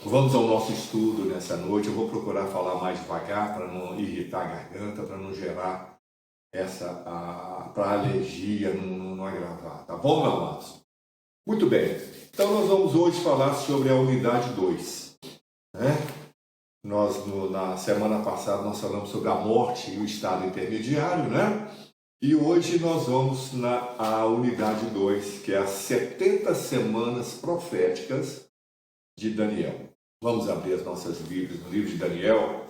Vamos ao nosso estudo nessa noite. Eu vou procurar falar mais devagar para não irritar a garganta, para não gerar para a alergia não agravar. Tá bom, meu amados? Muito bem. Então nós vamos hoje falar sobre a unidade 2. Né? Na semana passada nós falamos sobre a morte e o estado intermediário, né? E hoje nós vamos na unidade 2, que é as 70 semanas proféticas de Daniel. Vamos abrir as nossas Bíblias no livro de Daniel.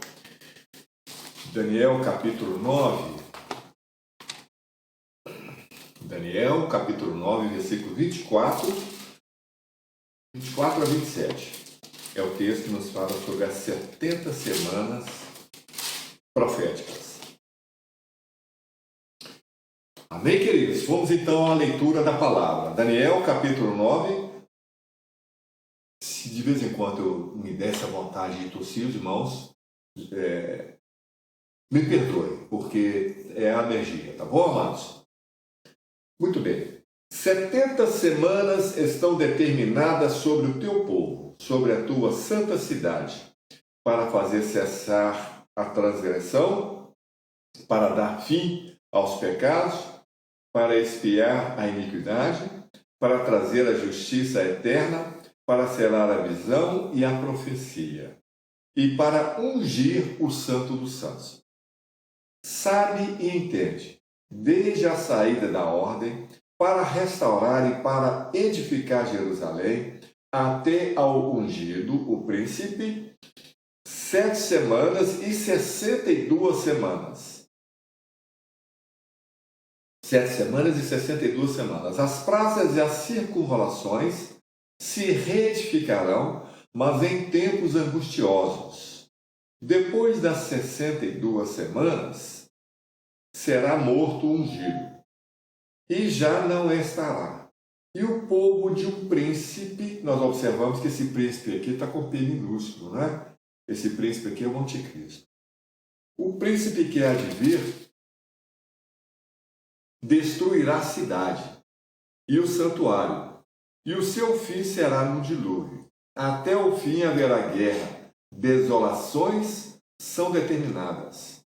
Daniel, capítulo 9. Daniel, capítulo 9, versículo 24 a 27. É o texto que nos fala sobre as 70 semanas proféticas. Amém, queridos? Vamos então à leitura da palavra. Daniel, capítulo 9. Se de vez em quando eu me der essa vontade de tossir, os irmãos, me perdoem, porque é alergia, tá bom, amados? Muito bem. 70 semanas estão determinadas sobre o teu povo, sobre a tua santa cidade, para fazer cessar a transgressão, para dar fim aos pecados, para expiar a iniquidade, para trazer a justiça eterna, para selar a visão e a profecia, e para ungir o santo dos santos. Sabe e entende, desde a saída da ordem, para restaurar e para edificar Jerusalém, até ao ungido, o príncipe, 7 semanas e 62 semanas. 7 semanas e 62 semanas. As praças e as circunvalações se reedificarão, mas em tempos angustiosos. Depois das 62 semanas, será morto o ungido, e já não estará. E o povo de um príncipe, nós observamos que esse príncipe aqui está com P minúsculo, né? Esse príncipe aqui é o anticristo. O príncipe que há de vir destruirá a cidade e o santuário, e o seu fim será no dilúvio. Até o fim haverá guerra, desolações são determinadas.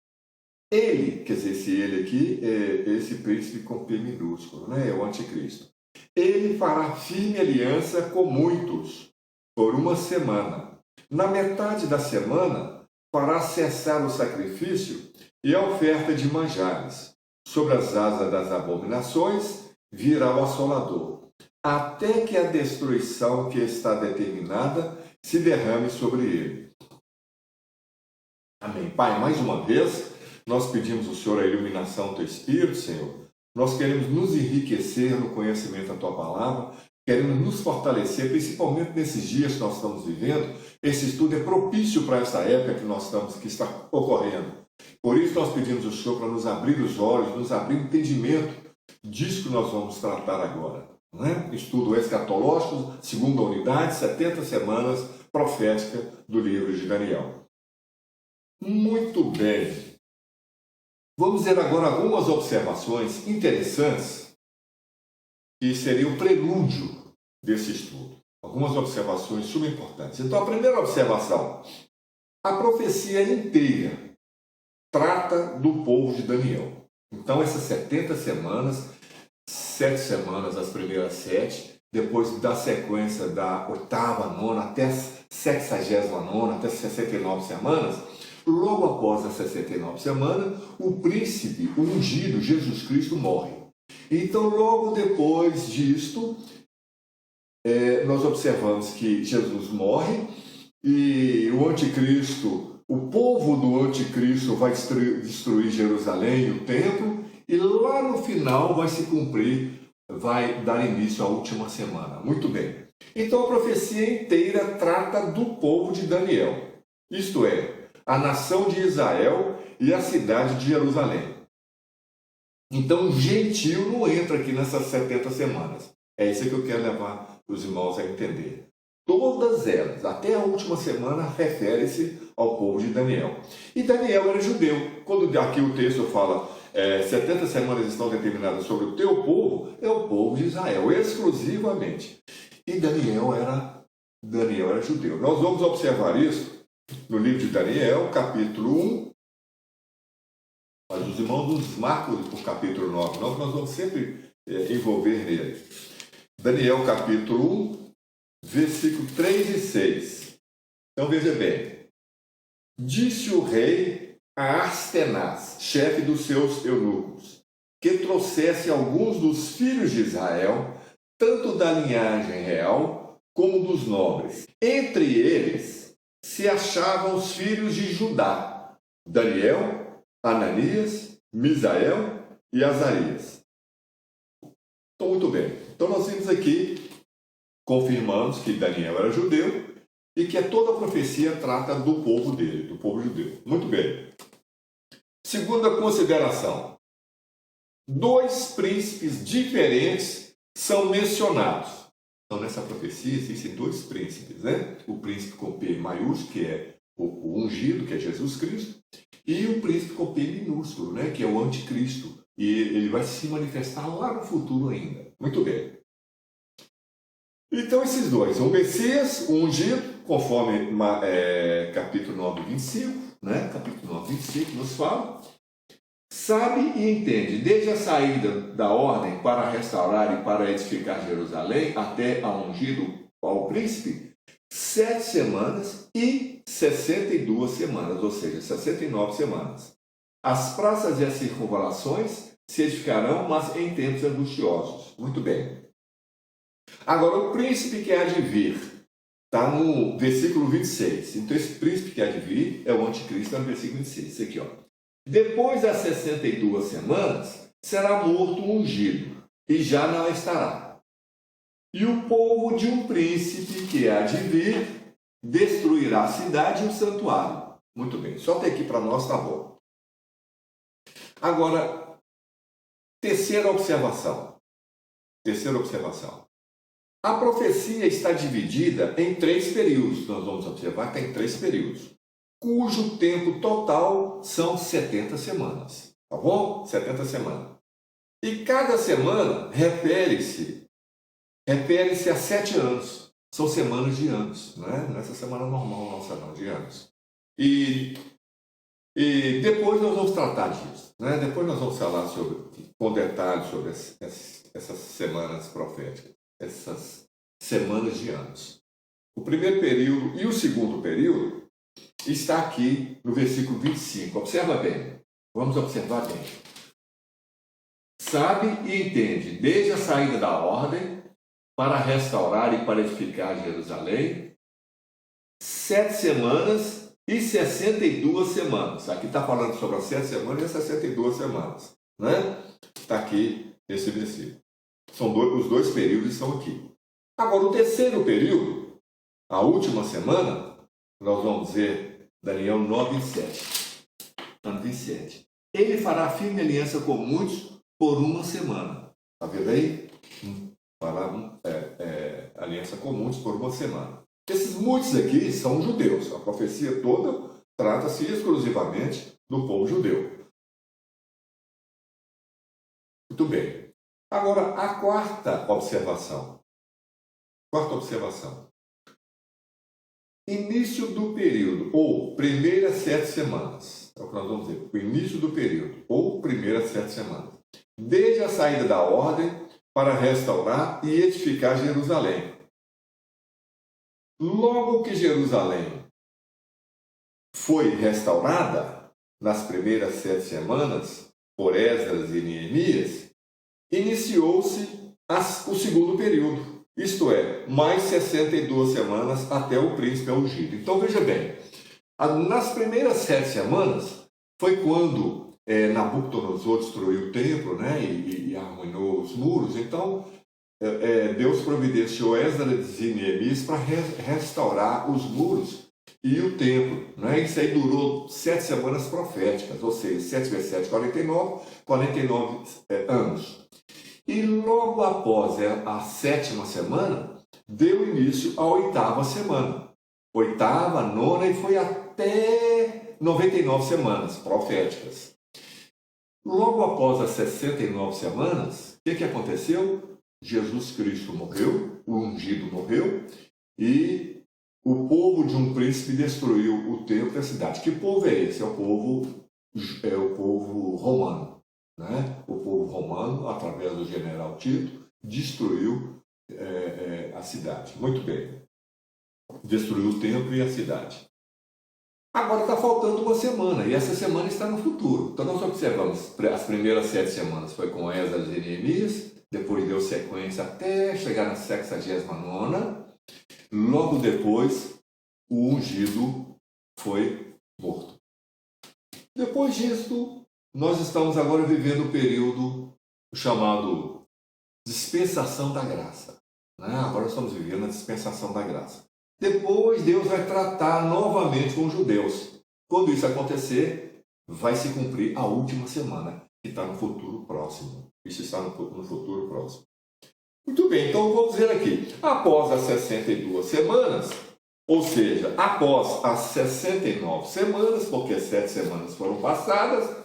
Ele, quer dizer, esse ele aqui é esse príncipe com P minúsculo, né? É o anticristo. Ele fará firme aliança com muitos por uma semana. Na metade da semana, fará cessar o sacrifício e a oferta de manjares. Sobre as asas das abominações virá o assolador, até que a destruição que está determinada se derrame sobre ele. Amém. Pai, mais uma vez, nós pedimos ao Senhor a iluminação do Teu Espírito, Senhor. Nós queremos nos enriquecer no conhecimento da Tua Palavra, queremos nos fortalecer, principalmente nesses dias que nós estamos vivendo. Esse estudo é propício para essa época que está ocorrendo. Por isso nós pedimos ao Senhor para nos abrir os olhos, nos abrir o entendimento disso que nós vamos tratar agora. Não é? Estudo escatológico, segunda unidade, 70 semanas profética do livro de Daniel. Muito bem. Vamos ver agora algumas observações interessantes que seriam o prelúdio desse estudo. Algumas observações super importantes. Então, a primeira observação. A profecia inteira trata do povo de Daniel. Então, essas 70 semanas, 7 semanas, as primeiras 7, depois da sequência da 8ª, 9ª, até 69ª, até 69 semanas, logo após as 69 semanas, o príncipe, o ungido, Jesus Cristo, morre. Então, logo depois disto, nós observamos que Jesus morre e o anticristo, o povo do anticristo vai destruir Jerusalém e o templo, e lá no final vai se cumprir, vai dar início à última semana. Muito bem. Então, a profecia inteira trata do povo de Daniel, isto é, a nação de Israel e a cidade de Jerusalém. Então, o gentio não entra aqui nessas 70 semanas. É isso que eu quero levar os irmãos a entender. Todas elas, até a última semana, refere-se ao povo de Daniel. E Daniel era judeu. Quando aqui o texto fala 70 semanas estão determinadas sobre o teu povo, é o povo de Israel, exclusivamente. E Daniel era Daniel era judeu. Nós vamos observar isso no livro de Daniel, capítulo 1. Mas os irmãos nos marcam por capítulo 9. Nós vamos sempre envolver nele. Daniel, capítulo 1, versículo 3 e 6. Então veja bem. Disse o rei a Astenaz, chefe dos seus eunucos, que trouxesse alguns dos filhos de Israel, tanto da linhagem real como dos nobres. Entre eles se achavam os filhos de Judá, Daniel, Ananias, Misael e Azarias. Então, muito bem. Então, nós vimos aqui, confirmamos que Daniel era judeu e que toda a profecia trata do povo dele, do povo judeu. Muito bem. Segunda consideração. 2 príncipes diferentes são mencionados. Então, nessa profecia existem 2 príncipes, né? O príncipe com P maiúsculo, que é o ungido, que é Jesus Cristo, e o príncipe com P minúsculo, né? Que é o anticristo. E ele vai se manifestar lá no futuro ainda. Muito bem. Então, esses 2, o Messias, o ungido, conforme capítulo 9, 25, né? Capítulo 9, 25 nos fala, sabe e entende, desde a saída da ordem para restaurar e para edificar Jerusalém, até a ungido ao príncipe, 7 semanas e 62 semanas, ou seja, 69 semanas. As praças e as circunvalações se edificarão, mas em tempos angustiosos. Muito bem. Agora, o príncipe que há de vir, está no versículo 26. Então, esse príncipe que há de vir é o anticristo, está no versículo 26. Isso aqui, ó. Depois das 62 semanas, será morto o ungido, e já não estará. E o povo de um príncipe que há de vir destruirá a cidade e o santuário. Muito bem, só até aqui para nós tá bom. Agora, terceira observação. A profecia está dividida em 3 períodos. Nós vamos observar que tem 3 períodos, cujo tempo total são 70 semanas. Tá bom? 70 semanas. E cada semana refere-se a 7 anos. São semanas de anos, né? Nessa semana normal nossa não, de anos. E depois nós vamos tratar disso, né? Depois nós vamos falar com detalhes sobre essas semanas proféticas, essas semanas de anos. O primeiro período e o segundo período está aqui no versículo 25. Observa bem. Vamos observar bem. Sabe e entende, desde a saída da ordem, para restaurar e para edificar Jerusalém, 7 semanas e 62 semanas. Aqui está falando sobre as 7 semanas e as 62 semanas. Né? Está aqui nesse versículo. Os 2 períodos estão aqui. Agora, o terceiro período, a última semana, nós vamos ver Daniel 9, 27. Ele fará firme aliança com muitos por 1 semana. Está vendo aí? Fará aliança com muitos por 1 semana. Esses muitos aqui são judeus. A profecia toda trata-se exclusivamente do povo judeu. Muito bem. Agora, a quarta observação. Início do período, ou primeiras 7 semanas. É o que nós vamos dizer. O início do período, ou primeiras 7 semanas. Desde a saída da ordem para restaurar e edificar Jerusalém. Logo que Jerusalém foi restaurada, nas primeiras 7 semanas, por Esdras e Neemias, iniciou-se o segundo período, isto é, mais 62 semanas até o príncipe ungido. Então veja bem, nas primeiras 7 semanas foi quando Nabucodonosor destruiu o templo, né, e arruinou os muros. Então Deus providenciou Esdras e Neemias para restaurar os muros e o templo, né? Isso aí durou 7 semanas proféticas, ou seja, 7 vezes 7, 49 anos. E logo após a 7ª semana, deu início à 8ª semana. 8ª, 9ª e foi até 99 semanas proféticas. Logo após as 69 semanas, o que aconteceu? Jesus Cristo morreu, o ungido morreu, e de um príncipe destruiu o templo e a cidade. Que povo é esse? É o povo romano. Né? O povo romano, através do general Tito, destruiu a cidade. Muito bem. Destruiu o templo e a cidade. Agora está faltando uma semana, e essa semana está no futuro. Então nós observamos, as primeiras 7 semanas foi com Esdras e Neemias, depois deu sequência até chegar na 69ª. Logo depois, o ungido foi morto. Depois disso, nós estamos agora vivendo o período chamado dispensação da graça. Né? Agora estamos vivendo a dispensação da graça. Depois Deus vai tratar novamente com os judeus. Quando isso acontecer, vai se cumprir a última semana, que está no futuro próximo. Isso está no futuro próximo. Muito bem, então vamos ver aqui. Após as 62 semanas, ou seja, após as 69 semanas, porque 7 semanas foram passadas,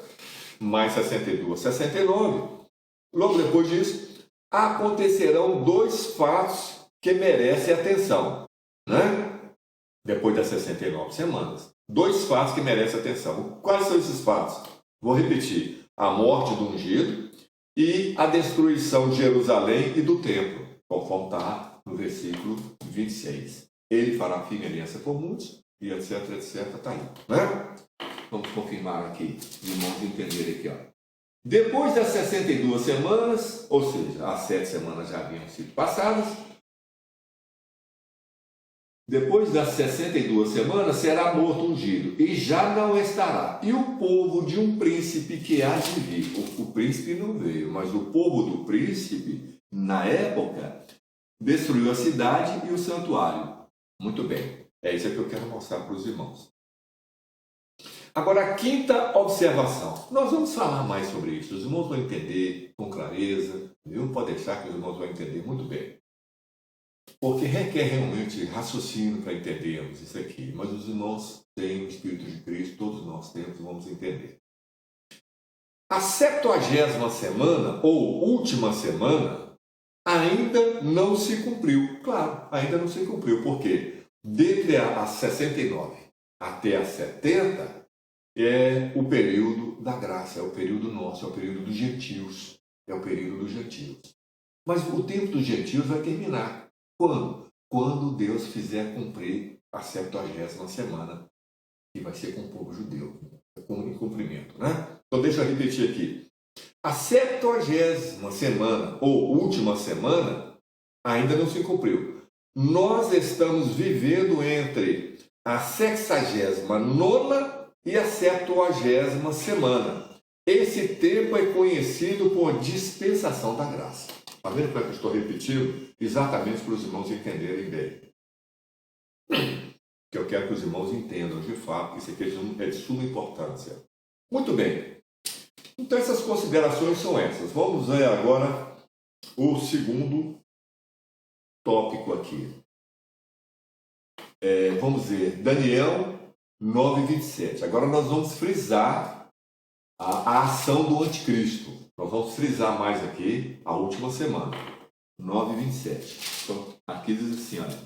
mais 62, 69, logo depois disso, acontecerão 2 fatos que merecem atenção. Né? Depois das 69 semanas. 2 fatos que merecem atenção. Quais são esses fatos? Vou repetir. A morte do ungido e a destruição de Jerusalém e do templo, conforme está no versículo 26. Ele fará firme aliança com muitos, e etc, etc, está aí. Né? Vamos confirmar aqui, os irmãos entenderem aqui. Ó. Depois das 62 semanas, ou seja, as 7 semanas já haviam sido passadas, depois das 62 semanas será morto ungido, e já não estará. E o povo de um príncipe que há de vir. O príncipe não veio, mas o povo do príncipe, na época, destruiu a cidade e o santuário. Muito bem, é isso que eu quero mostrar para os irmãos. Agora, a quinta observação. Nós vamos falar mais sobre isso. Os irmãos vão entender com clareza. Não pode deixar que os irmãos vão entender muito bem. Porque requer realmente raciocínio para entendermos isso aqui. Mas os irmãos têm o Espírito de Cristo, todos nós temos e vamos entender. A 70ª semana, ou última semana, ainda não se cumpriu. Claro, ainda não se cumpriu. Por quê? Dentre as 69 até as 70, é o período da graça, é o período nosso, é o período dos gentios. É o período dos gentios. Mas o tempo dos gentios vai terminar. Quando? Quando Deus fizer cumprir a 70ª semana, que vai ser com o povo judeu, em cumprimento, né? Então deixa eu repetir aqui. A 70ª semana, ou última semana, ainda não se cumpriu. Nós estamos vivendo entre a 69ª e a 70ª semana. Esse tempo é conhecido por dispensação da graça. Está vendo como é que eu estou repetindo? Exatamente para os irmãos entenderem bem. Que eu quero que os irmãos entendam de fato que isso aqui é de suma importância. Muito bem. Então essas considerações são essas. Vamos ver agora o segundo tópico aqui. Vamos ver Daniel 9:27. Agora nós vamos frisar a ação do anticristo. Nós vamos frisar mais aqui a última semana. 9:27. Então, aqui diz assim, olha.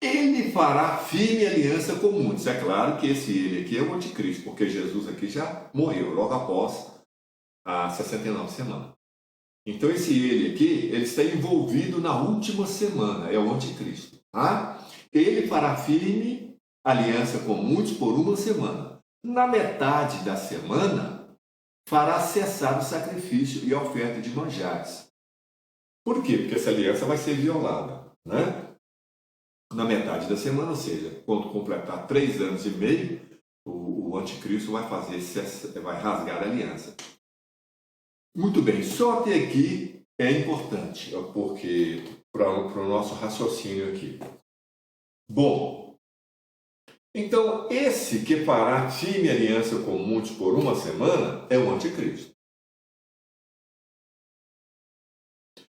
Ele fará firme aliança com muitos. É claro que esse ele aqui é o anticristo, porque Jesus aqui já morreu logo após a 69 semana. Então esse ele aqui, ele está envolvido na última semana, é o anticristo. Tá? Ele fará firme aliança com muitos por uma semana. Na metade da semana, fará cessar o sacrifício e a oferta de manjares. Por quê? Porque essa aliança vai ser violada, né? Na metade da semana, ou seja, quando completar 3 anos e meio, o anticristo vai rasgar a aliança. Muito bem, só até aqui é importante, porque para o nosso raciocínio aqui. Bom, então esse que fará firme aliança com muitos por uma semana é o anticristo.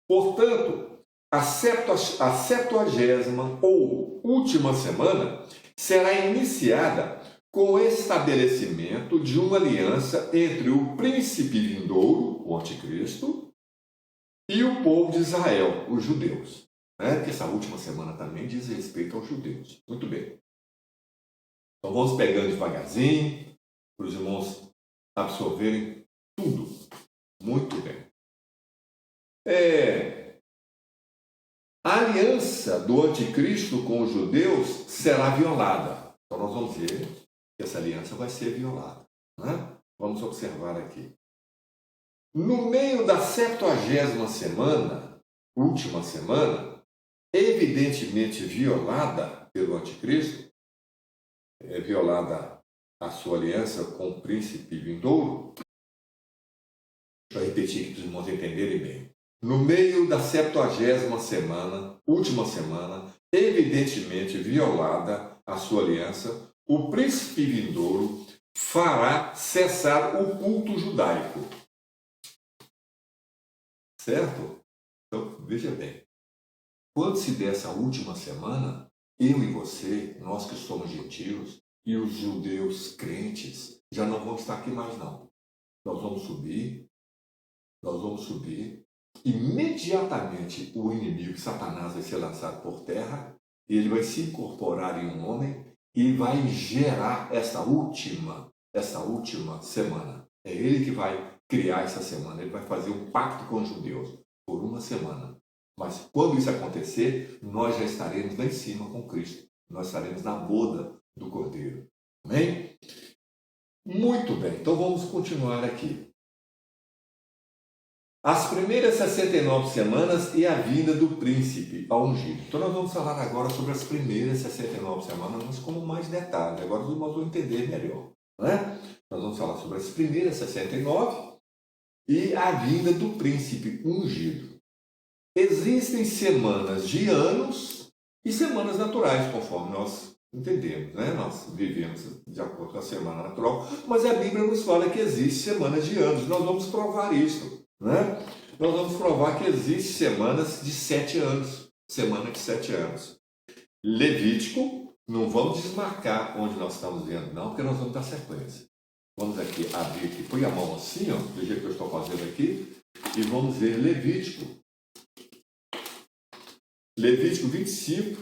Portanto, a 70ª ou última semana será iniciada com o estabelecimento de uma aliança entre o príncipe vindouro, o anticristo, e o povo de Israel, os judeus. Porque essa última semana também diz respeito aos judeus. Muito bem. Então vamos pegando devagarzinho, para os irmãos absorverem tudo. Muito bem. A aliança do anticristo com os judeus será violada. Então nós vamos ver que essa aliança vai ser violada, né? Vamos observar aqui. No meio da 70ª semana, última semana, evidentemente violada pelo anticristo, é violada a sua aliança com o príncipe vindouro. Deixa eu repetir aqui para os irmãos entenderem bem. No meio da 70ª semana, última semana, evidentemente violada a sua aliança, o príncipe vindouro fará cessar o culto judaico. Certo? Então, veja bem. Quando se der essa última semana, eu e você, nós que somos gentios, e os judeus crentes, já não vão estar aqui mais não. Nós vamos subir, imediatamente o inimigo, Satanás, vai ser lançado por terra, e ele vai se incorporar em um homem e vai gerar essa última semana. É ele que vai criar essa semana, ele vai fazer um pacto com os judeus por uma semana. Mas quando isso acontecer, nós já estaremos lá em cima com Cristo. Nós estaremos na boda do Cordeiro. Amém? Muito bem, então vamos continuar aqui. As primeiras 69 semanas e a vinda do príncipe ao ungido. Então nós vamos falar agora sobre as primeiras 69 semanas, mas com mais detalhes. Agora os irmãos vão entender melhor, né? Nós vamos falar sobre as primeiras 69 e a vinda do príncipe ungido. Existem semanas de anos e semanas naturais, conforme nós entendemos, né? Nós vivemos de acordo com a semana natural, mas a Bíblia nos fala que existe semanas de anos. Nós vamos provar isso, né? Nós vamos provar que existe semanas de 7 anos, semana de 7 anos. Levítico, não vamos desmarcar onde nós estamos vendo, não, porque nós vamos dar sequência. Vamos aqui abrir aqui, põe a mão assim, ó, do jeito que eu estou fazendo aqui, e vamos ver Levítico. Levítico 25,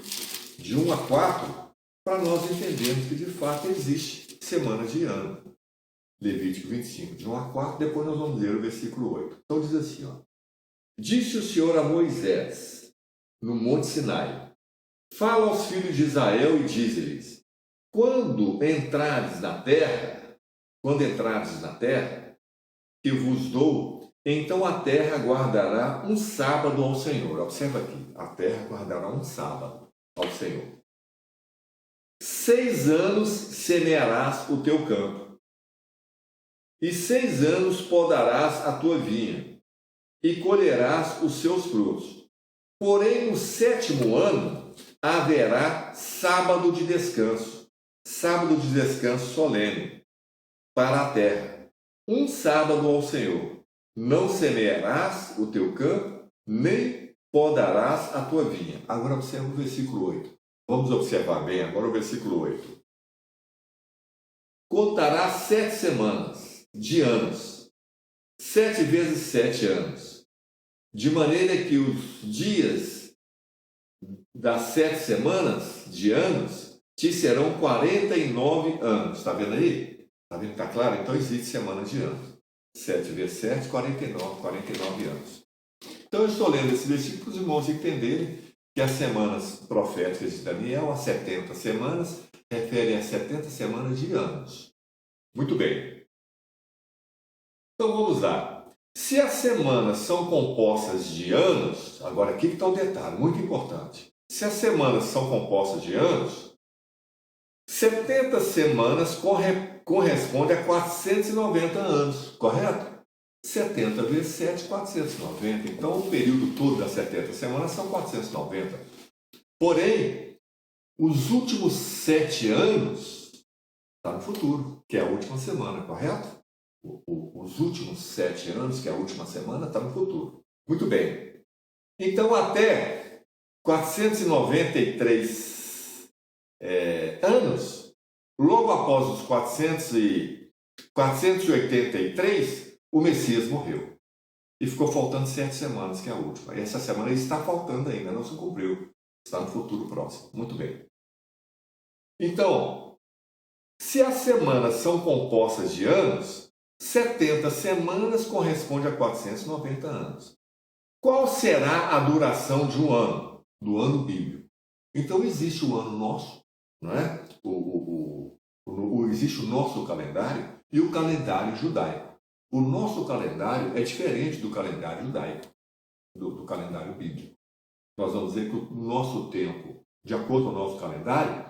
de 1 a 4, para nós entendermos que de fato existe semana de ano. Levítico 25, de 1 a 4, depois nós vamos ler o versículo 8. Então diz assim, ó. Disse o Senhor a Moisés, no Monte Sinai, fala aos filhos de Israel e dize-lhes, quando entrares na terra, que vos dou, então a terra guardará um sábado ao Senhor. Observa aqui, a terra guardará um sábado ao Senhor. 6 anos semearás o teu campo, e 6 anos podarás a tua vinha, e colherás os seus frutos. Porém, no 7º ano haverá sábado de descanso solene para a terra, um sábado ao Senhor. Não semearás o teu campo, nem podarás a tua vinha. Agora observa o versículo 8. Vamos observar bem agora o versículo 8. Contarás 7 semanas de anos, 7 vezes 7 anos, de maneira que os dias das 7 semanas de anos te serão 49 anos. Está vendo aí? Está vendo que está claro? Então existe semana de anos. 7 vezes 7, 49 anos. Então eu estou lendo esse versículo para os irmãos entenderem que as semanas proféticas de Daniel, as 70 semanas, referem a 70 semanas de anos. Muito bem. Então vamos lá. Se as semanas são compostas de anos, agora aqui que está o detalhe, muito importante. Se as semanas são compostas de anos, 70 semanas corresponde a 490 anos, correto? 70 vezes 7, 490. Então, o período todo das 70 semanas são 490. Porém, os últimos 7 anos está no futuro, que é a última semana, correto? Os últimos 7 anos, que é a última semana, está no futuro. Muito bem. Então, até 493 anos, logo após os 483, o Messias morreu. E ficou faltando 7 semanas, que é a última. E essa semana está faltando ainda, não se cumpriu. Está no futuro próximo. Muito bem. Então, Se as semanas são compostas de anos, 70 semanas corresponde a 490 anos. Qual será a duração de um ano? Do ano bíblico. Então existe o ano nosso, não é? Existe o nosso calendário e o calendário judaico. O nosso calendário é diferente do calendário judaico, do calendário bíblico. Nós vamos dizer que o nosso tempo, de acordo com o nosso calendário,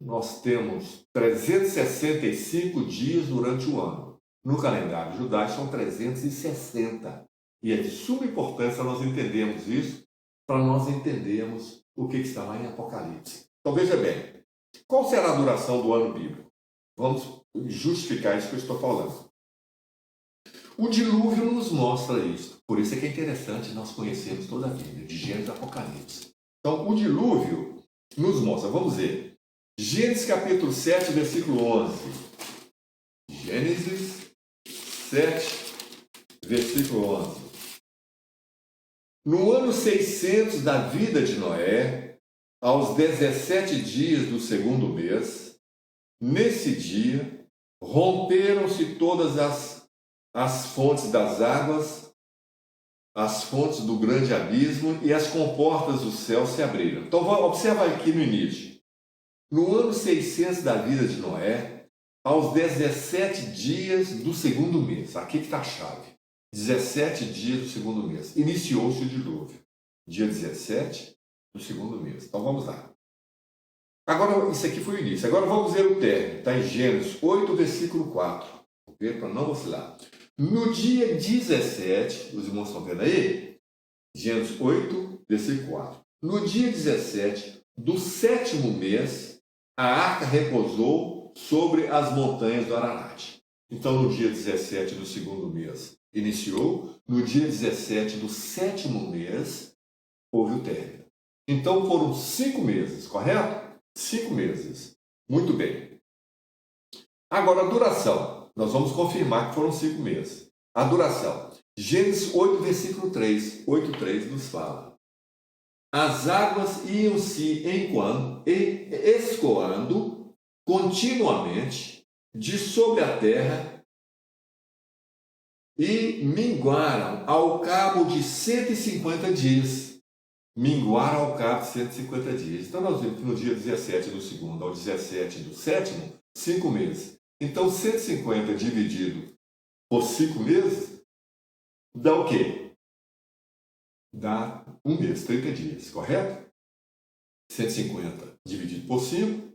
nós temos 365 dias durante o ano. No calendário judaico são 360. E é de suma importância nós entendermos isso, para nós entendermos o que está lá em Apocalipse. Então veja bem, qual será a duração do ano bíblico? Vamos justificar isso que eu estou falando. O dilúvio nos mostra isso. Por isso é que é interessante nós conhecermos toda a Bíblia, de Gênesis a Apocalipse. Então o dilúvio nos mostra, vamos ver, Gênesis capítulo 7, versículo 11. Gênesis 7, versículo 11. No ano 600 da vida de Noé, aos 17 dias do segundo mês, nesse dia, romperam-se todas as fontes das águas, as fontes do grande abismo, e as comportas do céu se abriram. Então, observa aqui no início. No ano 600 da vida de Noé, aos 17 dias do segundo mês, aqui que está a chave, 17 dias do segundo mês, iniciou-se o dilúvio, dia 17 do segundo mês. Então vamos lá. Agora, isso aqui foi o início. Agora vamos ver o término, está em Gênesis 8, versículo 4, vou ver para não vacilar. No dia 17, os irmãos estão vendo aí? Gênesis 8, versículo 4. No dia 17 do sétimo mês, a arca repousou sobre as montanhas do Ararat. Então, no dia 17 do segundo mês, iniciou. No dia 17 do sétimo mês, houve o término. Então, foram 5 meses, correto? 5 meses. Muito bem. Agora, a duração. Nós vamos confirmar que foram 5 meses. A duração. Gênesis 8, versículo 3. 8:3 nos fala. As águas iam se escoando continuamente de sobre a terra e minguaram ao cabo de 150 dias. Minguaram ao cabo de 150 dias. Então nós vimos que no dia 17 do segundo ao 17 do sétimo, 5 meses. Então 150 dividido por 5 meses dá o quê? Dá 1 mês, 30 dias, correto? 150 dividido por 5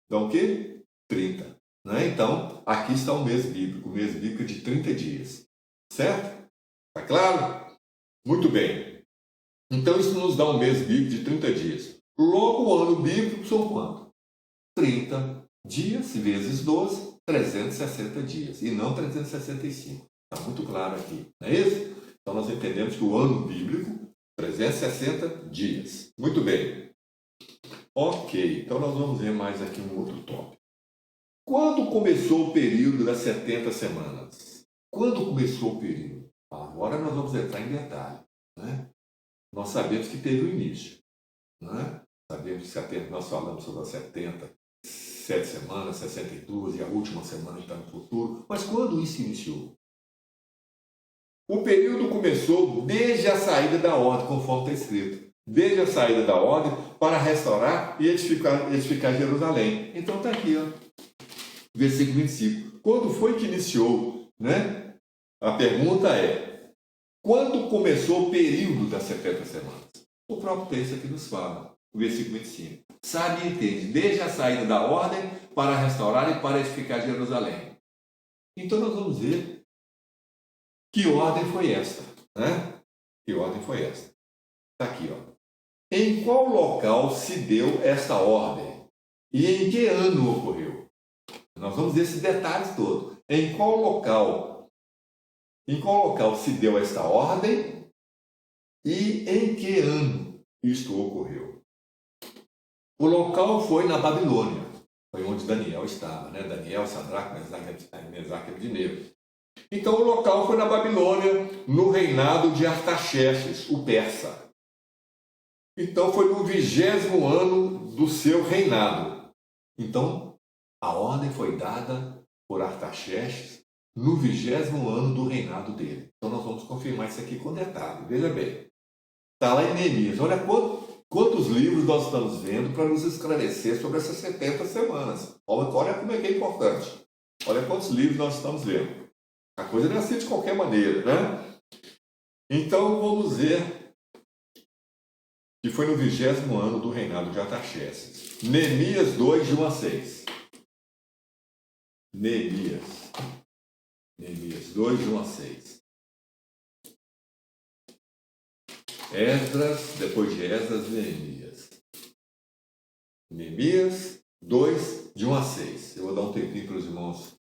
dá o quê? 30. Né? Então, aqui está o mês bíblico de 30 dias. Certo? Está claro? Muito bem. Então, isso nos dá um mês bíblico de 30 dias. Logo, o ano bíblico são quanto? 30 dias vezes 12, 360 dias. E não 365. Está muito claro aqui. Não é isso? Então, nós entendemos que o ano bíblico, 360 dias. Muito bem. Ok, então nós vamos ver mais aqui um outro tópico. Quando começou o período das 70 semanas? Quando começou o período? Agora nós vamos entrar em detalhe. Né? Nós sabemos que teve o início. Né? Sabemos que nós falamos sobre as 7 semanas, 62 e a última semana está no futuro. Mas quando isso iniciou? O período começou desde a saída da ordem, conforme está escrito. Desde a saída da ordem para restaurar e edificar Jerusalém. Então está aqui, ó, versículo 25. Quando foi que iniciou? Né? A pergunta é, quando começou o período das 70 semanas? O próprio texto aqui nos fala, o versículo 25. Sabe e entende, desde a saída da ordem para restaurar e para edificar Jerusalém. Então nós vamos ver que ordem foi esta? Né? Que ordem foi esta? Está aqui, ó. Em qual local se deu esta ordem? E em que ano ocorreu? Nós vamos ver esses detalhes todos. Em qual local se deu esta ordem? E em que ano isto ocorreu? O local foi na Babilônia. Foi onde Daniel estava, né? Daniel, Sadraque, Mesaque e Abednego. Então o local foi na Babilônia, no reinado de Artaxerxes, o persa. Então foi no 20º ano do seu reinado. Então, a ordem foi dada por Artaxerxes no 20º ano do reinado dele. Então, nós vamos confirmar isso aqui com detalhe. Veja bem, está lá em Neemias. Olha quantos livros nós estamos vendo para nos esclarecer sobre essas 70 semanas. Olha como é que é importante. Olha quantos livros nós estamos vendo. A coisa não é assim de qualquer maneira, né? Então, vamos ver que foi no 20º ano do reinado de Artaxerxes. Neemias 2, de 1 a 6. Neemias 2, de 1 a 6. Esdras, depois de Esdras, Neemias. Neemias 2, de 1 a 6. Eu vou dar um tempinho para os irmãos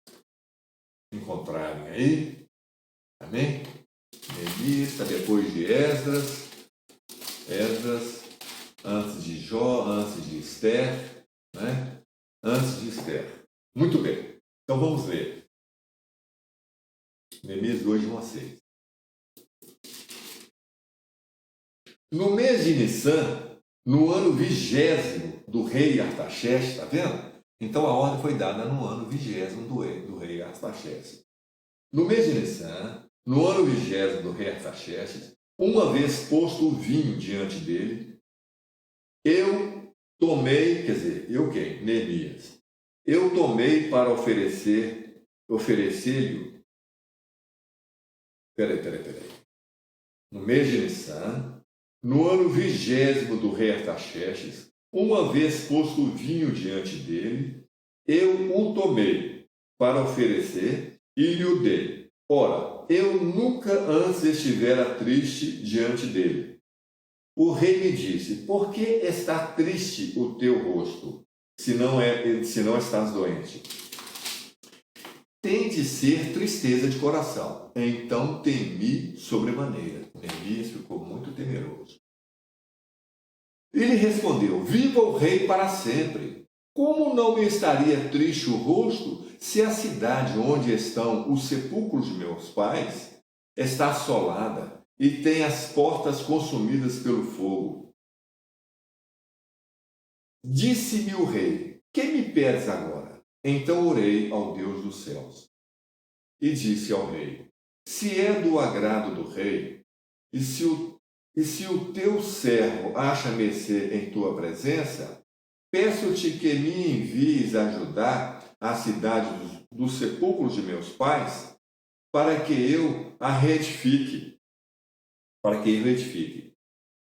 encontrarem aí. Amém? Neemias está depois de Esdras. Esdras, antes de Jó, antes de Esther, né? Antes de Esther. Muito bem. Então vamos ler. Neemias 2, de 1 a 6. No mês de Nissan, no ano 20º do rei Artaxerxes, está vendo? Então a ordem foi dada no ano 20º do rei Artaxerxes. No mês de Nissan, no ano 20º do rei Artaxerxes, uma vez posto o vinho diante dele, eu tomei, quer dizer, eu quem? Neemias. Eu tomei para oferecer-lhe. Peraí. No mês de Nissan, no ano 20º do rei Artaxerxes, uma vez posto o vinho diante dele, eu o tomei para oferecer e lhe o dei. Ora, eu nunca antes estivera triste diante dele. O rei me disse: por que está triste o teu rosto, se não estás doente? Tem de ser tristeza de coração. Então temi sobremaneira. Neemias ficou muito temeroso. Ele respondeu: viva o rei para sempre. Como não me estaria triste o rosto, se a cidade onde estão os sepulcros de meus pais está assolada e tem as portas consumidas pelo fogo? Disse-me o rei: que me pedes agora? Então orei ao Deus dos céus e disse ao rei: se é do agrado do rei, e se o teu servo acha mercê em tua presença, peço-te que me envies ajudar a cidade dos sepulcros de meus pais, para que eu a reedifique.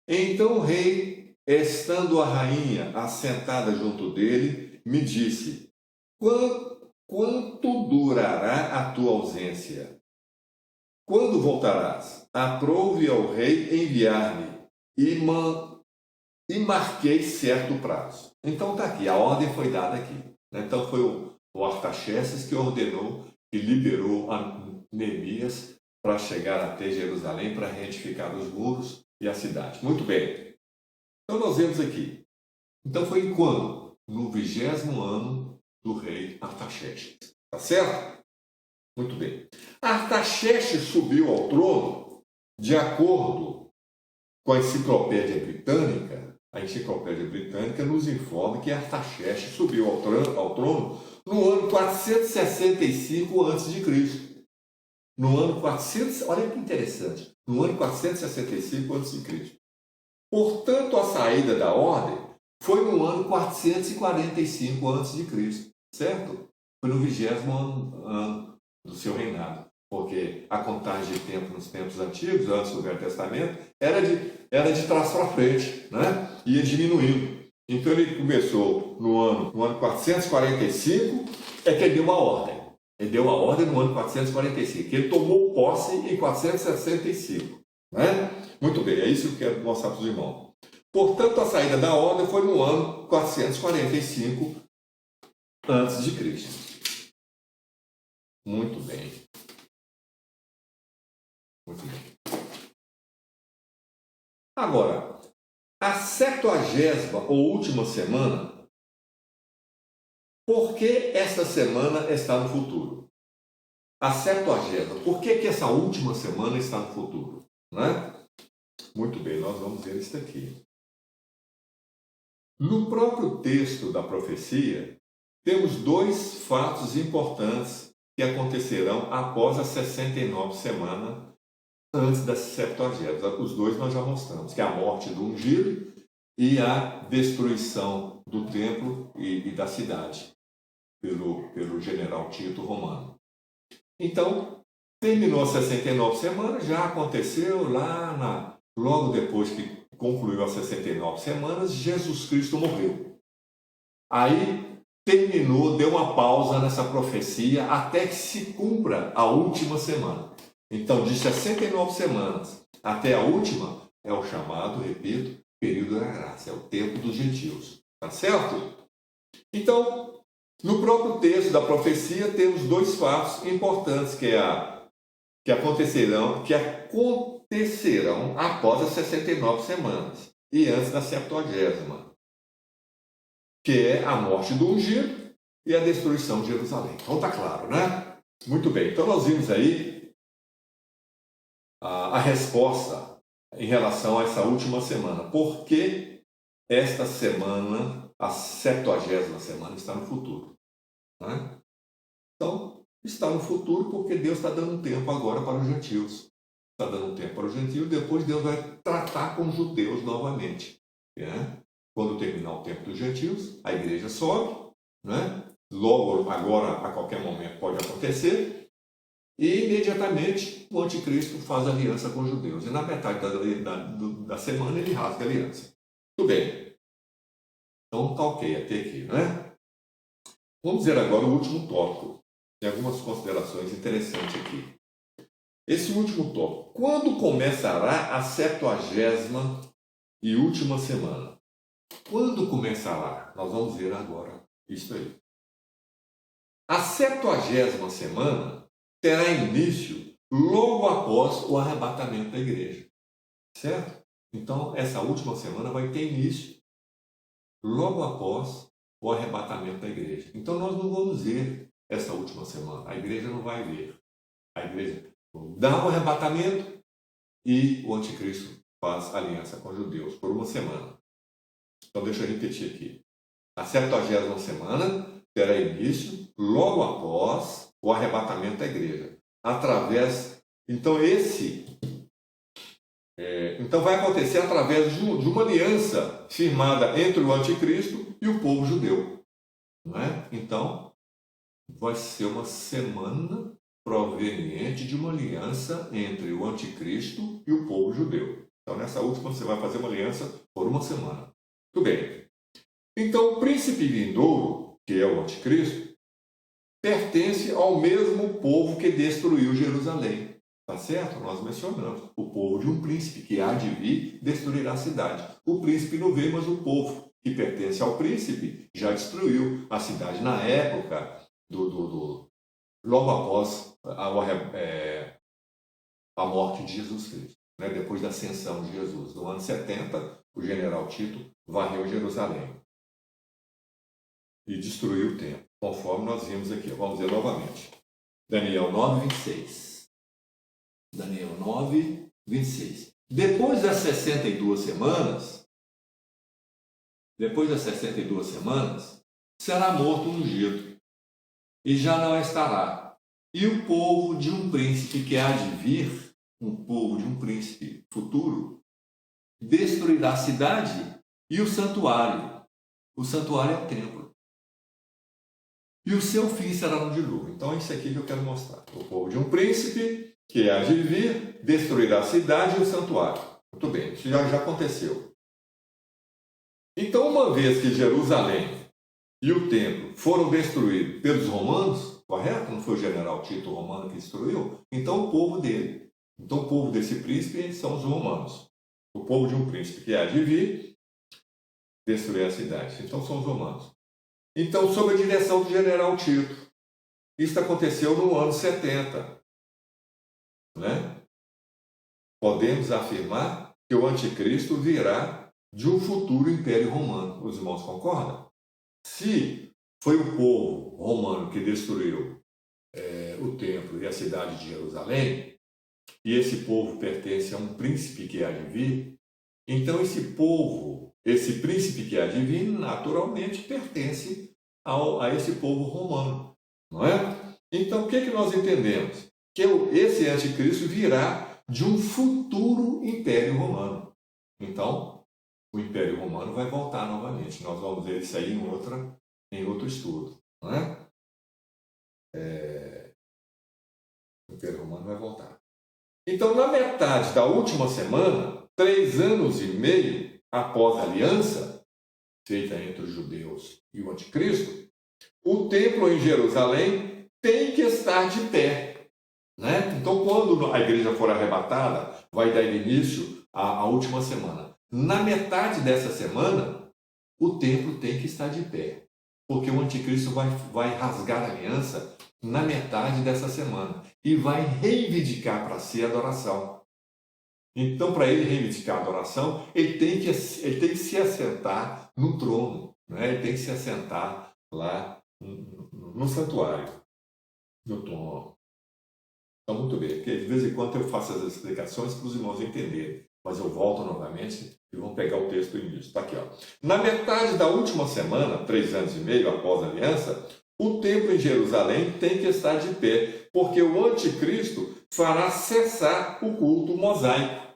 Então o rei, estando a rainha assentada junto dele, me disse: quanto durará a tua ausência? Quando voltarás? Aprouve ao rei enviar-me, e marquei certo prazo. Então está aqui, a ordem foi dada aqui. Então foi o Artaxerxes que ordenou e liberou a Neemias para chegar até Jerusalém, para reedificar os muros e a cidade. Muito bem. Então nós vemos aqui. Então foi em quando? No 20º ano do rei Artaxerxes. Tá certo? Muito bem. Artaxerxes subiu ao trono de acordo com a Enciclopédia Britânica. A Enciclopédia Britânica nos informa que Artaxerxes subiu ao trono no ano 465 a.C. No ano 400, olha que interessante, no ano 465 a.C. Portanto, a saída da ordem foi no ano 445 a.C., certo? Foi no 20º ano do seu reinado, porque a contagem de tempo nos tempos antigos, antes do Velho Testamento, era de trás para frente, né? Ia diminuindo. Então ele começou no ano 445, é que ele deu uma ordem. Ele deu a ordem no ano 445, ele tomou posse em 465. Né? Muito bem, é isso que eu quero mostrar para os irmãos. Portanto, a saída da ordem foi no ano 445 a.C. Muito bem. Muito bem. Agora, a 70ª ou última semana, por que essa semana está no futuro? A 70ª, por que essa última semana está no futuro? Né? Muito bem, nós vamos ver isso aqui. No próprio texto da profecia, temos dois fatos importantes que acontecerão após as 69 semanas antes da 70ª. Os dois nós já mostramos, que é a morte do ungido e a destruição do templo e da cidade pelo general Tito romano. Então, terminou as 69 semanas, já aconteceu logo depois que concluiu as 69 semanas, Jesus Cristo morreu. Aí terminou, deu uma pausa nessa profecia até que se cumpra a última semana. Então, de 69 semanas até a última, é o chamado, repito, período da graça, é o tempo dos gentios. Tá certo? Então, no próprio texto da profecia, temos dois fatos importantes que acontecerão após as 69 semanas e antes da 70ª, que é a morte do ungido e a destruição de Jerusalém. Então está claro, né? Muito bem, então nós vimos aí a resposta em relação a essa última semana. Por que esta semana, a 70ª semana, está no futuro? Né? Então, está no futuro porque Deus está dando um tempo agora para os gentios. Está dando um tempo para os gentios, depois Deus vai tratar com os judeus novamente. Né? Quando terminar o tempo dos gentios, a igreja sobe, né? Logo, agora, a qualquer momento pode acontecer, e imediatamente o anticristo faz aliança com os judeus. E na metade da semana ele rasga a aliança. Tudo bem. Então está ok até aqui, né? Vamos ver agora o último tópico. Tem algumas considerações interessantes aqui. Esse último tópico. Quando começará a 70ª e última semana? Quando começará? Nós vamos ver agora isso aí. A 70ª semana terá início logo após o arrebatamento da igreja. Certo? Então, essa última semana vai ter início logo após o arrebatamento da igreja. Então, nós não vamos ver essa última semana. A igreja não vai ver. A igreja dá o arrebatamento e o anticristo faz aliança com os judeus por uma semana. Então, deixa eu repetir aqui. A 70ª semana terá início logo após o arrebatamento da igreja. Então vai acontecer através de uma aliança firmada entre o anticristo e o povo judeu. Não é? Então, vai ser uma semana proveniente de uma aliança entre o anticristo e o povo judeu. Então, nessa última, você vai fazer uma aliança por uma semana. Tudo bem. Então, o príncipe vindouro, que é o anticristo, pertence ao mesmo povo que destruiu Jerusalém. Tá certo? Nós mencionamos. O povo de um príncipe que há de vir destruirá a cidade. O príncipe não veio, mas o povo que pertence ao príncipe já destruiu a cidade na época logo após a morte de Jesus Cristo. Né? Depois da ascensão de Jesus. No ano 70, o general Tito varreu Jerusalém e destruiu o templo, conforme nós vimos aqui. Vamos ver novamente. Daniel 9, 26. Daniel 9, 26. Depois das 62 semanas, será morto o ungido, e já não estará. E o povo de um príncipe que há de vir, um povo de um príncipe futuro, destruirá a cidade e o santuário. O santuário é o templo. E o seu fim será no dilúvio. Então é isso aqui que eu quero mostrar. O povo de um príncipe que há de vir destruirá a cidade e o santuário. Muito bem, isso já aconteceu. Então, uma vez que Jerusalém e o templo foram destruídos pelos romanos, correto? Não foi o general Tito romano que destruiu? Então, o povo dele. Então, o povo desse príncipe são os romanos. O povo de um príncipe que há de vir destruir a cidade. Então, são os romanos. Então, sob a direção do general Tito. Isso aconteceu no ano 70. Né? Podemos afirmar que o anticristo virá de um futuro império romano. Os irmãos concordam? Se foi o povo romano que destruiu o templo e a cidade de Jerusalém, e esse povo pertence a um príncipe que há de vir, então esse príncipe que há de vir, naturalmente pertence a esse povo romano, não é? Então, o que nós entendemos? Que esse anticristo virá de um futuro Império Romano. Então, o Império Romano vai voltar novamente. Nós vamos ver isso aí em outro estudo, não é? O Império Romano vai voltar. Então, na metade da última semana, 3 anos e meio após a aliança feita entre os judeus e o anticristo, o templo em Jerusalém tem que estar de pé, né? Então, quando a igreja for arrebatada, vai dar início à última semana. Na metade dessa semana, o templo tem que estar de pé, porque o anticristo vai rasgar a aliança na metade dessa semana e vai reivindicar para si a adoração. Então, para ele reivindicar a adoração, ele tem que se assentar no trono, né? Ele tem que se assentar lá no santuário, no trono. Então, muito bem, porque de vez em quando eu faço as explicações para os irmãos entenderem, mas eu volto novamente e vamos pegar o texto do início. Está aqui, ó. Na metade da última semana, 3 anos e meio após a aliança, o templo em Jerusalém tem que estar de pé, porque o anticristo fará cessar o culto mosaico,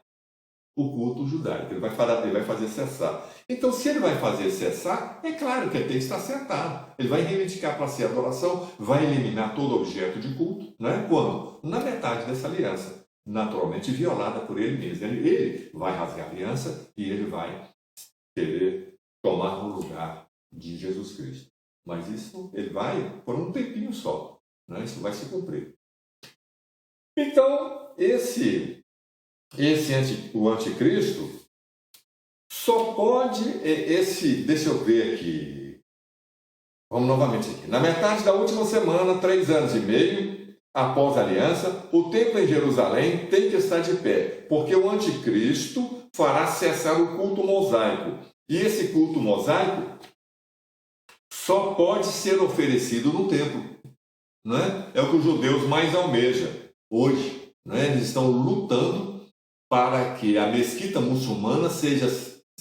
o culto judaico. Ele vai fazer cessar. Então, se ele vai fazer cessar, é claro que ele tem que estar sentado. Ele vai reivindicar para si a adoração, vai eliminar todo objeto de culto. Né? Quando? Na metade dessa aliança, naturalmente violada por ele mesmo. Ele vai rasgar a aliança e ele vai querer tomar o lugar de Jesus Cristo. Mas isso ele vai por um tempinho só. Né? Isso vai se cumprir. Então, o anticristo só pode, deixa eu ver aqui, vamos novamente aqui, na metade da última semana, 3 anos e meio após a aliança, o templo em Jerusalém tem que estar de pé, porque o anticristo fará cessar o culto mosaico, e esse culto mosaico só pode ser oferecido no templo, né? É o que os judeus mais almejam hoje, né? Eles estão lutando para que a mesquita muçulmana seja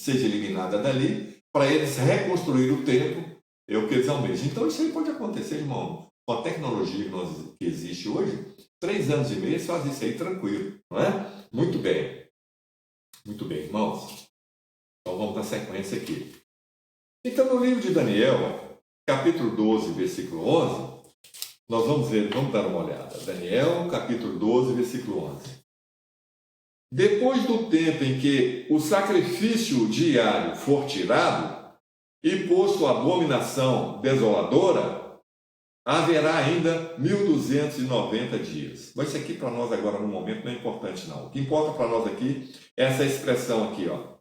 eliminada dali, para eles reconstruir o templo, é o que eles almejam. Então isso aí pode acontecer, irmão, com a tecnologia que existe hoje, 3 anos e meio eles fazem isso aí tranquilo, não é? Muito bem, irmãos. Então vamos dar sequência aqui. Então no livro de Daniel, capítulo 12, versículo 11, nós vamos dar uma olhada. Daniel, capítulo 12, versículo 11. Depois do tempo em que o sacrifício diário for tirado e posto a abominação desoladora, haverá ainda 1290 dias. Mas isso aqui para nós agora no momento não é importante não. O que importa para nós aqui é essa expressão aqui, ó.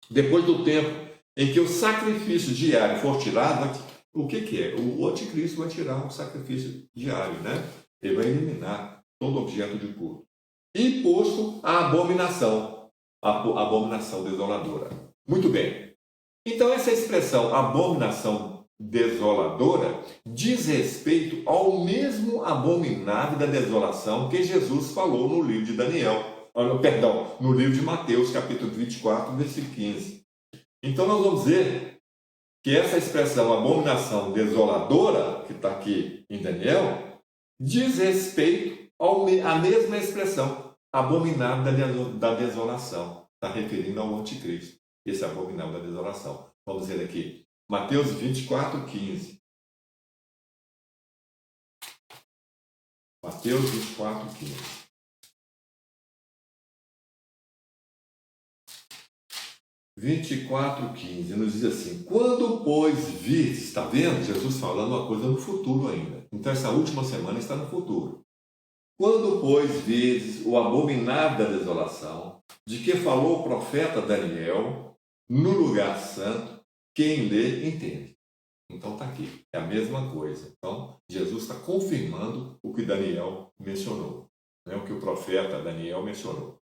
Depois do tempo em que o sacrifício diário for tirado, o que é? O anticristo vai tirar o sacrifício diário, né? Ele vai eliminar todo objeto de culto. E posto a abominação desoladora. Muito bem. Então essa expressão abominação desoladora diz respeito ao mesmo abominável da desolação que Jesus falou no livro de no livro de Mateus, capítulo 24, versículo 15. Então nós vamos ver que essa expressão abominação desoladora, que está aqui em Daniel, diz respeito à mesma expressão, abominável da desolação. Está referindo ao anticristo, esse abominável da desolação. Vamos ver aqui, Mateus 24, 15. Mateus 24, 15. Nos diz assim: quando, pois, virdes, está vendo? Jesus falando uma coisa no futuro ainda. Então, essa última semana está no futuro. Quando, pois, virdes o abominável da desolação, de que falou o profeta Daniel, no lugar santo, quem lê, entende. Então, está aqui. É a mesma coisa. Então, Jesus está confirmando o que Daniel mencionou. Né? O que o profeta Daniel mencionou.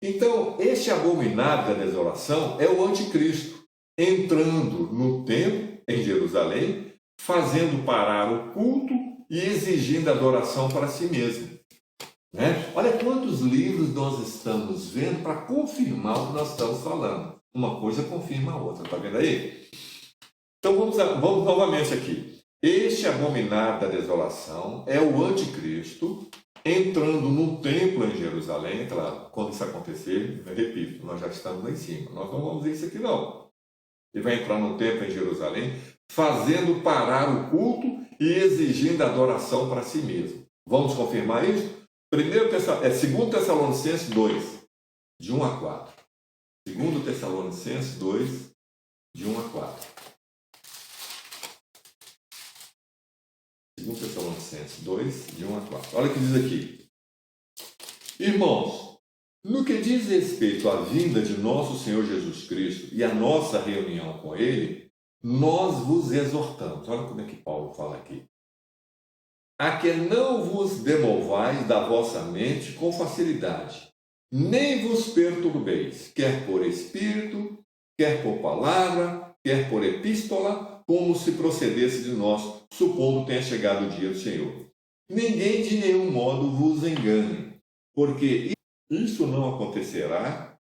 Então, este abominável da desolação é o anticristo, entrando no templo, em Jerusalém, fazendo parar o culto e exigindo adoração para si mesmo. Né? Olha quantos livros nós estamos vendo para confirmar o que nós estamos falando. Uma coisa confirma a outra, está vendo aí? Então vamos novamente aqui. Este abominável da desolação é o anticristo entrando num templo em Jerusalém. Claro, quando isso acontecer, eu repito, nós já estamos lá em cima. Nós não vamos ver isso aqui não. Ele vai entrar num templo em Jerusalém, fazendo parar o culto e exigindo adoração para si mesmo. Vamos confirmar isso? 2 Tessalonicenses 2, de 1 a 4. 2 Tessalonicenses 2, de 1 a 4. 2 Tessalonicenses 2, de 1 a 4. Olha o que diz aqui. Irmãos, no que diz respeito à vinda de nosso Senhor Jesus Cristo e à nossa reunião com Ele, nós vos exortamos. Olha como é que Paulo fala aqui. A que não vos demovais da vossa mente com facilidade, nem vos perturbeis, quer por espírito, quer por palavra, quer por epístola, como se procedesse de nós, supondo tenha chegado o dia do Senhor. Ninguém de nenhum modo vos engane, porque isso não acontecerá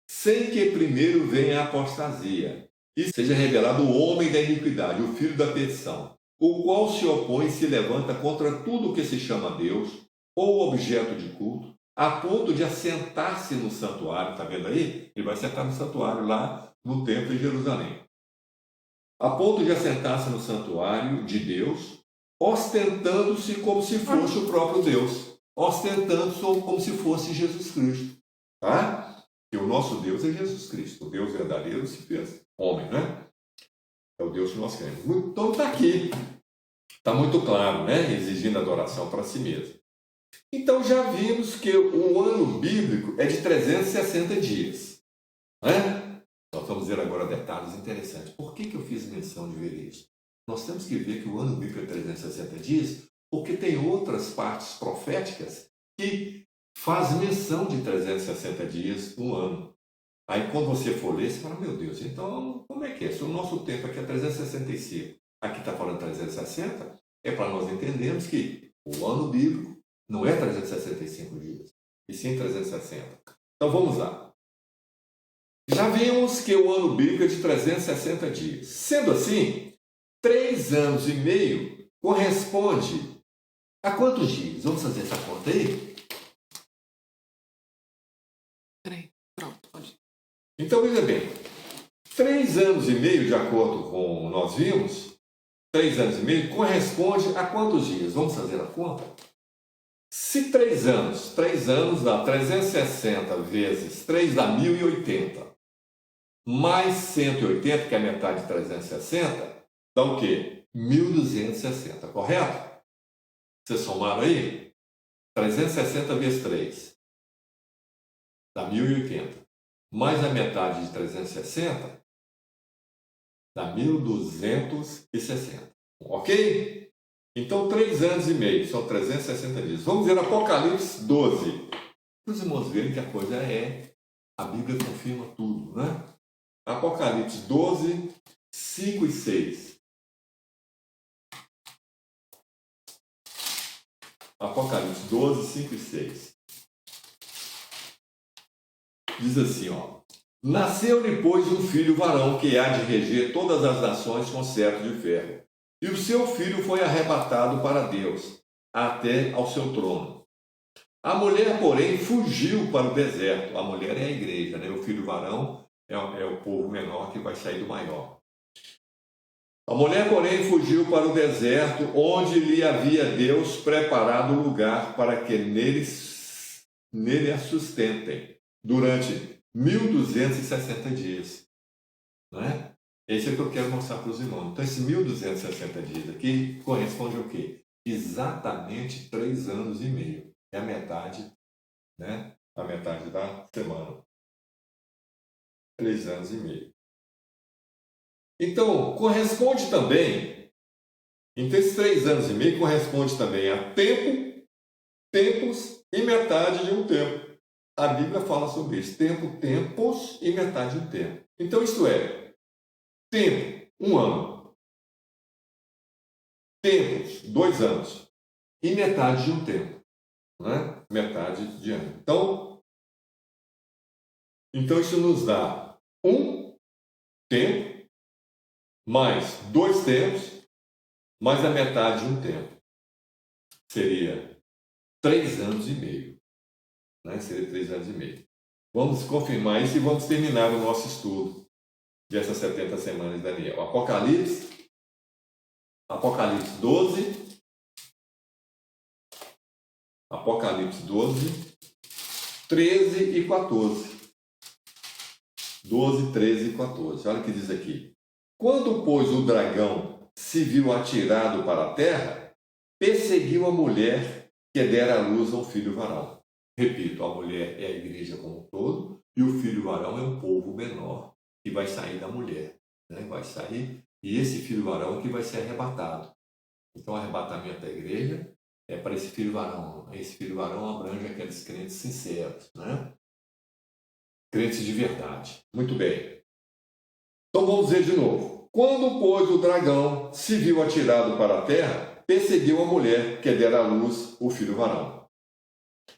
sem que primeiro venha a apostasia, e seja revelado o homem da iniquidade, o filho da perdição, o qual se opõe e se levanta contra tudo o que se chama Deus, ou objeto de culto, a ponto de assentar-se no santuário. Está vendo aí? Ele vai sentar no santuário lá no templo em Jerusalém. A ponto de assentar-se no santuário de Deus, ostentando-se como se fosse o próprio Deus. Ostentando-se como se fosse Jesus Cristo. Tá? E o nosso Deus é Jesus Cristo. O Deus verdadeiro se fez homem, né? É o Deus que nós queremos. Então está aqui. Está muito claro, né? Exigindo adoração para si mesmo. Então já vimos que o ano bíblico é de 360 dias. Né? Nós vamos ver agora detalhes interessantes. Por que eu fiz menção de ver isso? Nós temos que ver que o ano bíblico é 360 dias, porque tem outras partes proféticas que faz menção de 360 dias no ano. Aí quando você for ler, você fala, meu Deus, então como é que é? Se o nosso tempo aqui é 365, aqui está falando 360, é para nós entendermos que o ano bíblico não é 365 dias, e sim 360. Então vamos lá. Já vimos que o ano bíblico é de 360 dias. Sendo assim, 3 anos e meio corresponde a quantos dias? Vamos fazer essa conta aí? 3. Pronto, pode. Então, veja bem. 3 anos e meio, de acordo com nós vimos, 3 anos e meio corresponde a quantos dias? Vamos fazer a conta? Se 3 anos dá 360 vezes 3 dá 1080. Mais 180, que é a metade de 360, dá o quê? 1260, correto? Vocês somaram aí? 360 vezes 3 dá 1080. Mais a metade de 360 dá 1260. Ok? Então, 3 anos e meio são 360 dias. Vamos ver Apocalipse 12. Para os irmãos verem que a coisa a Bíblia confirma tudo, né? Apocalipse 12, 5 e 6. Apocalipse 12, 5 e 6. Diz assim, ó. Nasceu-lhe, pois, um filho varão que há de reger todas as nações com cetro de ferro. E o seu filho foi arrebatado para Deus, até ao seu trono. A mulher, porém, fugiu para o deserto. A mulher é a igreja, né? O filho varão é o povo menor que vai sair do maior. A mulher, porém, fugiu para o deserto, onde lhe havia Deus preparado lugar para que nele a sustentem durante 1260 dias. Não é? Esse é o que eu quero mostrar para os irmãos. Então, esses 1260 dias aqui corresponde ao quê? Exatamente 3 anos e meio. É a metade, né? A metade da semana. 3 anos e meio. Então, corresponde também, então esses 3 anos e meio corresponde também a tempo, tempos e metade de um tempo. A Bíblia fala sobre isso. Tempo, tempos e metade de um tempo. Então, isto é, tempo, 1 ano. Tempos, 2 anos. E metade de um tempo. Né? Metade de ano. Então isso nos dá um tempo mais 2 tempos, mais a metade de um tempo. Seria 3 anos e meio. Né? Seria 3 anos e meio. Vamos confirmar isso e vamos terminar o nosso estudo dessas 70 semanas de Daniel. Apocalipse 12. Apocalipse 12, 13 e 14. 12, 13 e 14. Olha o que diz aqui. Quando, pois, o dragão se viu atirado para a terra, perseguiu a mulher que dera à luz ao filho varão. Repito, a mulher é a igreja como um todo, e o filho varão é um povo menor que vai sair da mulher. Né? Vai sair, e esse filho varão é que vai ser arrebatado. Então, o arrebatamento da igreja é para esse filho varão. Esse filho varão abrange aqueles crentes sinceros, né? Crentes de verdade. Muito bem. Então vamos dizer de novo. Quando, pois, o dragão se viu atirado para a terra, perseguiu a mulher que dera à luz o filho varão.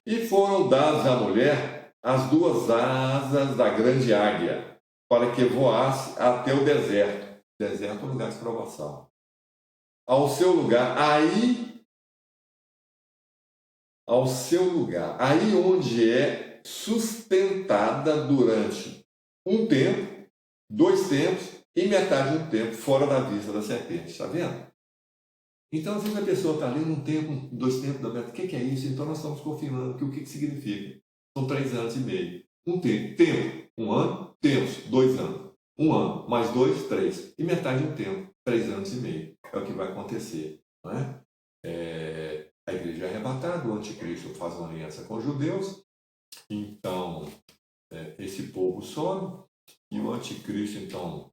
E foram dadas à mulher as 2 asas da grande águia, para que voasse até o deserto. Deserto é um lugar de provação. Ao seu lugar, aí onde é sustentada durante 1 tempo, 2 tempos e metade de um tempo fora da vista da serpente. Está vendo? Então, às vezes a pessoa está ali 1 tempo, 2 tempos da metade. O que é isso? Então, nós estamos confirmando que o que significa. São 3 anos e meio. 1 tempo, 1 ano, tempos, 2 anos. 1 ano, mais 2, 3. E metade de um tempo, 3 anos e meio. É o que vai acontecer. Não é? A igreja é arrebatada, o anticristo faz uma aliança com os judeus. Então, esse povo sobe. E o anticristo, então,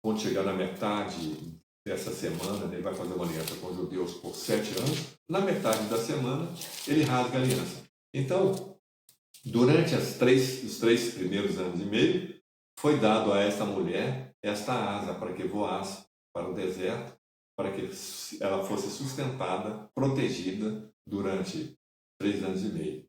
quando chegar na metade dessa semana, ele vai fazer uma aliança com os judeus por 7 anos. Na metade da semana, ele rasga a aliança. Então, durante os 3 primeiros anos e meio, foi dado a esta mulher esta asa para que voasse para o deserto, para que ela fosse sustentada, protegida durante 3 anos e meio.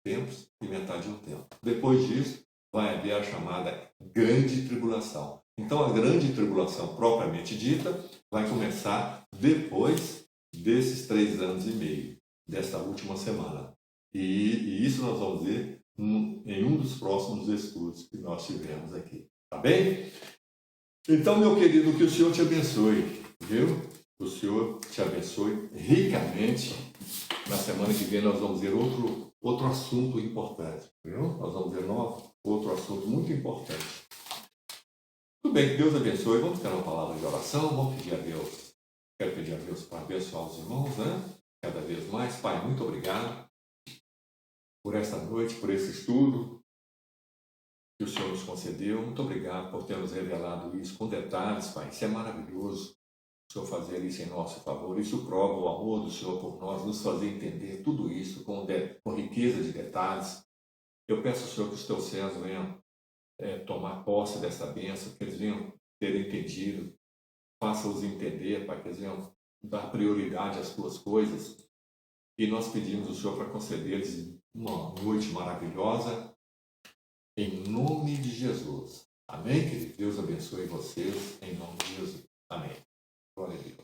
Tempos e metade de um tempo. Depois disso, vai haver a chamada grande tribulação. Então, a grande tribulação propriamente dita vai começar depois desses 3 anos e meio, desta última semana. E isso nós vamos ver em um dos próximos estudos que nós tivemos aqui. Tá bem? Então, meu querido, que o Senhor te abençoe, viu? O Senhor te abençoe ricamente. Na semana que vem nós vamos ver outro assunto importante, viu? Nós vamos ver outro assunto muito importante. Tudo bem, que Deus abençoe. Vamos ter uma palavra de oração, vamos pedir a Deus. Quero pedir a Deus para abençoar os irmãos, né? Cada vez mais. Pai, muito obrigado por esta noite, por esse estudo que o Senhor nos concedeu. Muito obrigado por ter nos revelado isso com detalhes, Pai. Isso é maravilhoso, o Senhor fazer isso em nosso favor. Isso prova o amor do Senhor por nós, nos fazer entender tudo isso com riqueza de detalhes. Eu peço, Senhor, que os teus servos venham tomar posse dessa bênção, que eles venham ter entendido. Faça-os entender, Pai, que eles venham dar prioridade às tuas coisas. E nós pedimos ao Senhor para conceder-lhes uma noite maravilhosa, em nome de Jesus. Amém, querido? Deus abençoe vocês, em nome de Jesus. Amém. Glória a Deus.